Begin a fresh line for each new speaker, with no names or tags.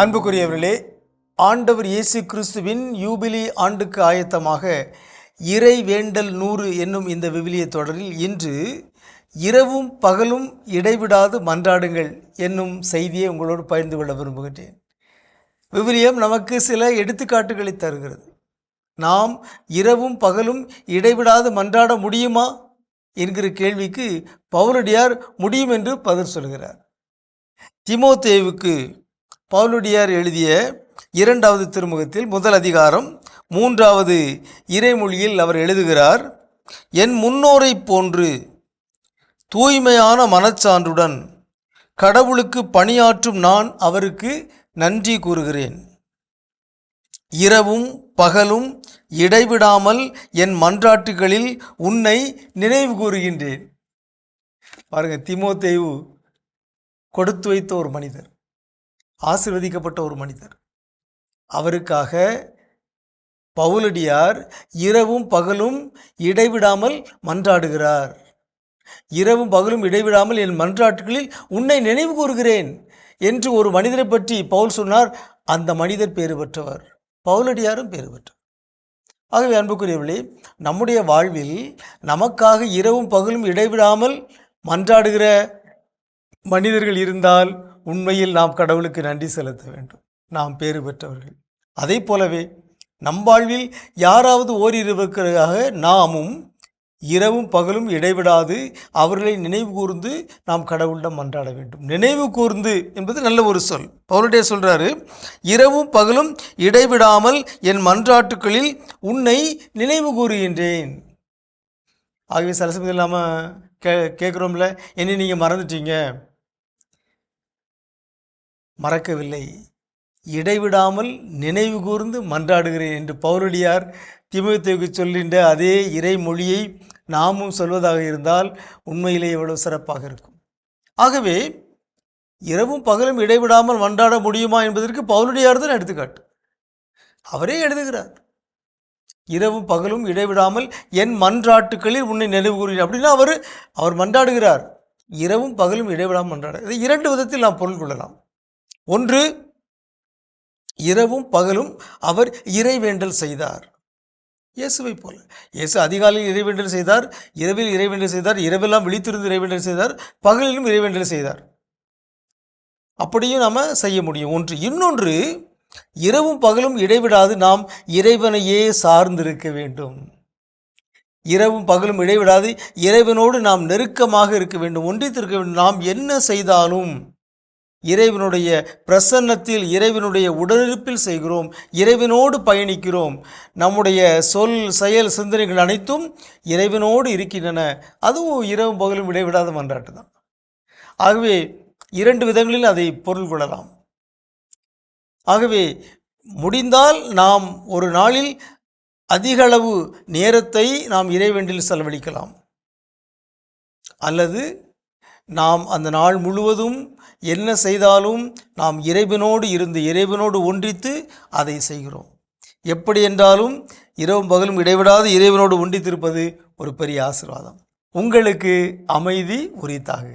அன்புக்குரியவர்களே, ஆண்டவர் இயேசு கிறிஸ்துவின் யூபிலி ஆண்டுக்கு ஆயத்தமாக இறை வேண்டல் 100 என்னும் இந்த விவிலிய தொடரில் இன்று இரவும் பகலும் இடைவிடாது மன்றாடுங்கள் என்னும் செய்தியை உங்களோடு பகிர்ந்து கொள்ள விரும்புகின்றேன். விவிலியம் நமக்கு சில எடுத்துக்காட்டுகளை தருகிறது. நாம் இரவும் பகலும் இடைவிடாது மன்றாட முடியுமா என்கிற கேள்விக்கு பவுலடியார் முடியும் என்று பதில் சொல்கிறார். தீமோத்தேயுவுக்கு பவுலடியார் எழுதிய 2வது திருமுகத்தில் 1 அதிகாரம் 3வது இறைமொழியில் அவர் எழுதுகிறார், என் முன்னோரை போன்று தூய்மையான மனச்சான்றுடன் கடவுளுக்கு பணியாற்றும் நான் அவருக்கு நன்றி கூறுகிறேன். இரவும் பகலும் இடைவிடாமல் என் மன்றாட்டுகளில் உன்னை நினைவு கூறுகின்றேன். பாருங்க, தீமோத்தேயு கொடுத்து வைத்த ஒரு மனிதர், ஆசீர்வதிக்கப்பட்ட ஒரு மனிதர். அவருக்காக பவுலடியார் இரவும் பகலும் இடைவிடாமல் மன்றாடுகிறார். இரவும் பகலும் இடைவிடாமல் என் மன்றாட்டுகளில் உன்னை நினைவு கூறுகிறேன் என்று ஒரு மனிதரை பற்றி பவுல் சொன்னார். அந்த மனிதர் பேறு பெற்றவர், பவுலடியாரும் பேறு பெற்றவர். ஆகவே அன்புக்குரியவர்களே, நம்முடைய வாழ்வில் நமக்காக இரவும் பகலும் இடைவிடாமல் மன்றாடுகிற மனிதர்கள் இருந்தால் உண்மையில் நாம் கடவுளுக்கு நன்றி செலுத்த வேண்டும். நாம் பேறு பெற்றவர்கள். அதே போலவே நம் வாழ்வில் யாராவது ஓரிருவருக்காக நாமும் இரவும் பகலும் இடைவிடாது அவர்களை நினைவு கூர்ந்து நாம் கடவுளிடம் மன்றாட வேண்டும். நினைவு கூர்ந்து என்பது நல்ல ஒரு சொல். பவுலடியே சொல்கிறாரு, இரவும் பகலும் இடைவிடாமல் என் மன்றாட்டுகளில் உன்னை நினைவு கூறுகின்றேன். ஆகவே சில சமயத்தில் நாம் கேட்குறோம்ல, என்னை நீங்கள் மறந்துட்டீங்க. மறக்கவில்லை, இடைவிடாமல் நினைவு கூர்ந்து மன்றாடுகிறேன் என்று பவுலடியார் தீமோத்தேயுவுக்கு சொல்கின்ற அதே இறைமொழியை நாமும் சொல்வதாக இருந்தால் உண்மையிலே எவ்வளவு சிறப்பாக இருக்கும். ஆகவே இரவும் பகலும் இடைவிடாமல் மன்றாட முடியுமா என்பதற்கு பவுலடியார் தான் எடுத்துக்காட்டு. அவரே எழுதுகிறார், இரவும் பகலும் இடைவிடாமல் என் மன்றாட்டுகளில் உன்னை நினைவு கூறுகிறேன். அப்படின்னா அவர் மன்றாடுகிறார், இரவும் பகலும் இடைவிடாமல் மன்றாட. இதை 2 விதத்தில் நாம் பொருள் கொள்ளலாம். ஒன்று, இரவும் பகலும் அவர் இறைவேண்டல் செய்தார், இயேசுவை போல. இயேசு அதிகாலையில் இறைவேண்டல் செய்தார், இரவில் இறைவேண்டல் செய்தார், இரவெல்லாம் விழித்திருந்து இறைவேண்டல் செய்தார், பகலிலும் இறைவேண்டல் செய்தார். அப்படியும் நாம் செய்ய முடியும். ஒன்று. இன்னொன்று, இரவும் பகலும் இடைவிடாது நாம் இறைவனையே சார்ந்திருக்க வேண்டும். இரவும் பகலும் இடைவிடாது இறைவனோடு நாம் நெருக்கமாக இருக்க வேண்டும், ஒன்றித்திருக்க வேண்டும். நாம் என்ன செய்தாலும் இறைவனுடைய பிரசன்னத்தில், இறைவனுடைய உடனிருப்பில் செய்கிறோம், இறைவனோடு பயணிக்கிறோம். நம்முடைய சொல், செயல், சிந்தனைகள் அனைத்தும் இறைவனோடு இருக்கின்றன. அதுவும் இரவும் பகலும் இடைவிடாத மன்றாட்டு தான். ஆகவே 2 விதங்களில் அதை பொருள் கொள்ளலாம். ஆகவே முடிந்தால் நாம் ஒரு நாளில் அதிக அளவு நேரத்தை நாம் இறைவேண்டில் செலவழிக்கலாம். அல்லது நாம் அந்த நாள் முழுவதும் என்ன செய்தாலும் நாம் இறைவனோடு இருந்து இறைவனோடு ஒன்றித்து அதை செய்கிறோம். எப்படி என்றாலும் இரவும் பகலும் இடைவிடாது இறைவனோடு ஒன்றித்திருப்பது ஒரு பெரிய ஆசீர்வாதம். உங்களுக்கு அமைதி உரித்தாக.